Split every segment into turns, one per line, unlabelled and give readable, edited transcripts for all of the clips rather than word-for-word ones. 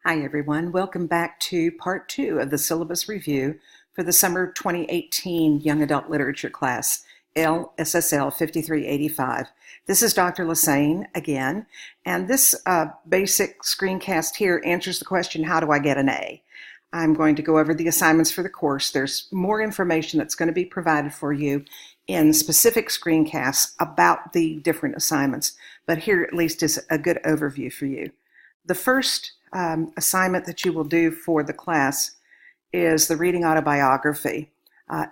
Hi everyone, welcome back to part 2 of the syllabus review for the summer 2018 Young Adult Literature class, LSSL 5385. This is Dr. Lassane again, and this basic screencast here answers the question, how do I get an A? I'm going to go over the assignments for the course. There's more information that's going to be provided for you in specific screencasts about the different assignments, but here at least is a good overview for you. The first assignment that you will do for the class is the reading autobiography.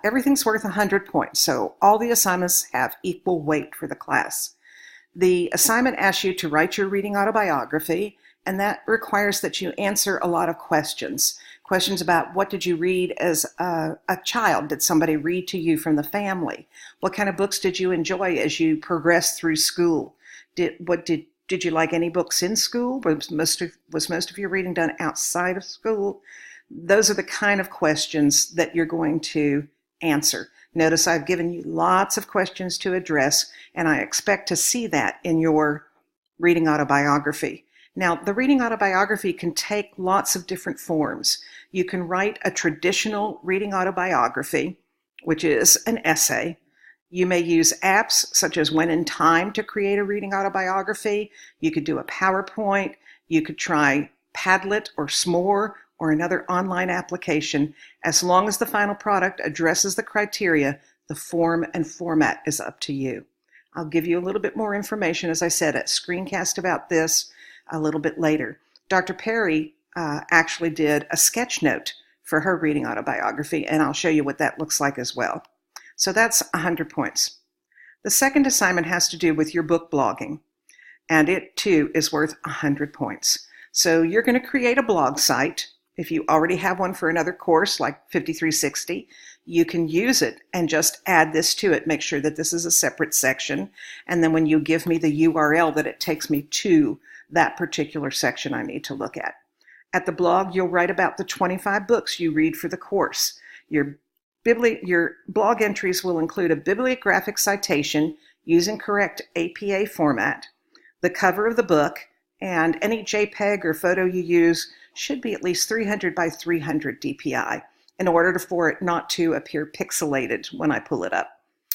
Everything's worth 100 points, so all the assignments have equal weight for the class. The assignment asks you to write your reading autobiography, and that requires that you answer a lot of questions. Questions about what did you read as a child? Did somebody read to you from the family? What kind of books did you enjoy as you progressed through school? Did you like any books in school? Was most of your reading done outside of school? Those are the kind of questions that you're going to answer. Notice I've given you lots of questions to address, and I expect to see that in your reading autobiography. Now, the reading autobiography can take lots of different forms. You can write a traditional reading autobiography, which is an essay. You may use apps such as When in Time to create a reading autobiography. You could do a PowerPoint. You could try Padlet or S'more or another online application. As long as the final product addresses the criteria, the form and format is up to you. I'll give you a little bit more information, as I said, at screencast about this a little bit later. Dr. Perry actually did a sketch note for her reading autobiography, and I'll show you what that looks like as well. So that's 100 points. The second assignment has to do with your book blogging, and it too is worth 100 points. So you're going to create a blog site. If you already have one for another course like 5360, you can use it and just add this to it. Make sure that this is a separate section, and then when you give me the URL, that it takes me to that particular section I need to look at. At the blog, you'll write about the 25 books you read for the course. Your blog entries will include a bibliographic citation using correct APA format, the cover of the book, and any JPEG or photo you use should be at least 300 by 300 DPI in order for it not to appear pixelated when I pull it up.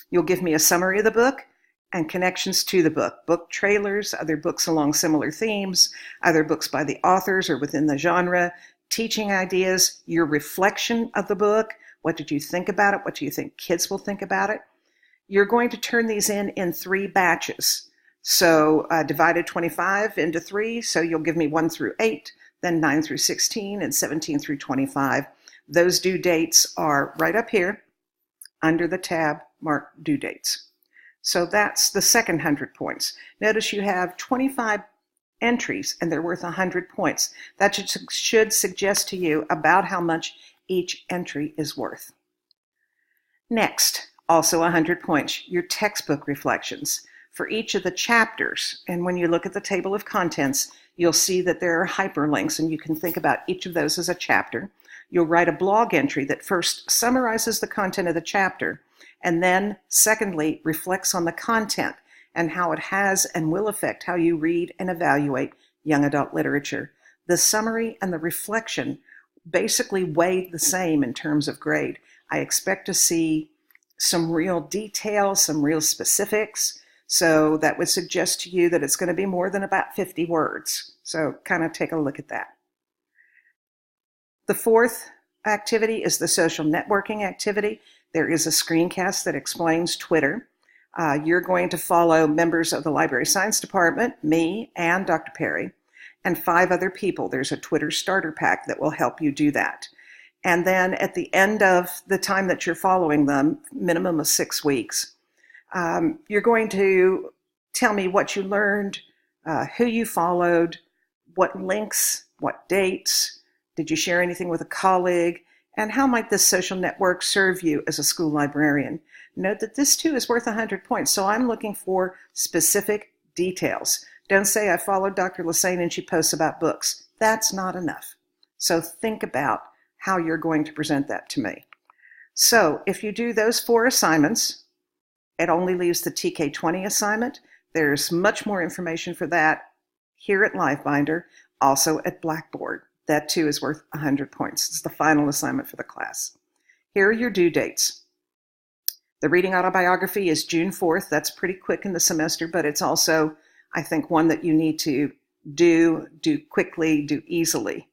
You'll give me a summary of the book and connections to the book trailers, other books along similar themes, other books by the authors or within the genre, teaching ideas, your reflection of the book. What did you think about it? What do you think kids will think about it? You're going to turn these in 3 batches. So divided 25 into 3, so you'll give me 1 through 8, then 9 through 16, and 17 through 25. Those due dates are right up here under the tab marked due dates. So that's the second 100 points. Notice you have 25 entries, and they're worth 100 points. That should suggest to you about how much each entry is worth. Next, also 100 points, your textbook reflections for each of the chapters. And when you look at the table of contents, you'll see that there are hyperlinks, and you can think about each of those as a chapter. You'll write a blog entry that first summarizes the content of the chapter, and then secondly, reflects on the content and how it has and will affect how you read and evaluate young adult literature. The summary and the reflection basically weighed the same in terms of grade. I expect to see some real detail, some real specifics. So that would suggest to you that it's going to be more than about 50 words. So kind of take a look at that. The fourth activity is the social networking activity. There is a screencast that explains Twitter. You're going to follow members of the Library Science Department, me, and Dr. Perry, and 5 other people. There's a Twitter starter pack that will help you do that. And then at the end of the time that you're following them, minimum of 6 weeks, you're going to tell me what you learned, who you followed, what links, what dates, did you share anything with a colleague, and how might this social network serve you as a school librarian. Note that this too is worth 100 points, so I'm looking for specific details. Don't say I followed Dr. Lassane and she posts about books. That's not enough. So think about how you're going to present that to me. So if you do those 4 assignments, it only leaves the TK20 assignment. There's much more information for that here at LiveBinder, also at Blackboard. That too is worth 100 points. It's the final assignment for the class. Here are your due dates. The reading autobiography is June 4th. That's pretty quick in the semester, but it's also, I think, one that you need to do quickly, do easily.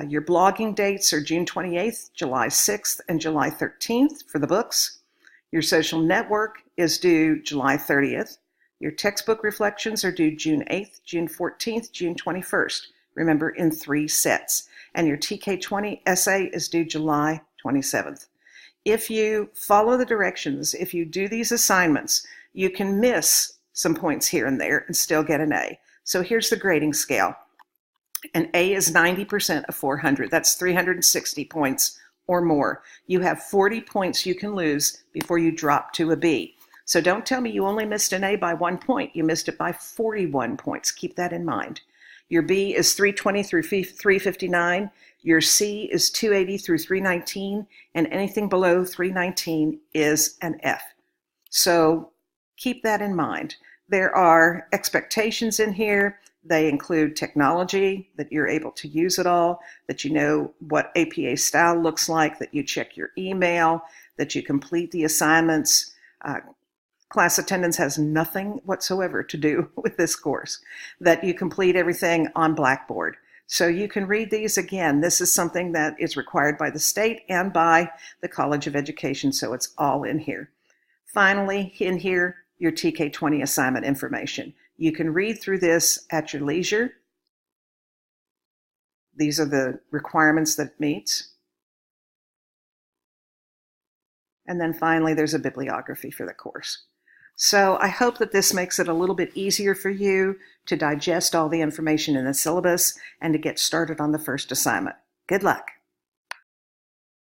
Your blogging dates are June 28th, July 6th, and July 13th for the books. Your social network is due July 30th. Your textbook reflections are due June 8th, June 14th, June 21st. Remember, in 3 sets. And your TK20 essay is due July 27th. If you follow the directions, if you do these assignments, you can miss some points here and there and still get an A. So here's the grading scale. An A is 90% of 400. That's 360 points or more. You have 40 points you can lose before you drop to a B. So don't tell me you only missed an A by 1 point. You missed it by 41 points. Keep that in mind. Your B is 320 through 359. Your C is 280 through 319. And anything below 319 is an F. So keep that in mind. There are expectations in here. They include technology, that you're able to use it all, that you know what APA style looks like, that you check your email, that you complete the assignments. Class attendance has nothing whatsoever to do with this course, that you complete everything on Blackboard. So you can read these again. This is something that is required by the state and by the College of Education, so it's all in here. Finally, in here, your TK20 assignment information. You can read through this at your leisure. These are the requirements that it meets. And then finally, there's a bibliography for the course. So I hope that this makes it a little bit easier for you to digest all the information in the syllabus and to get started on the first assignment. Good luck.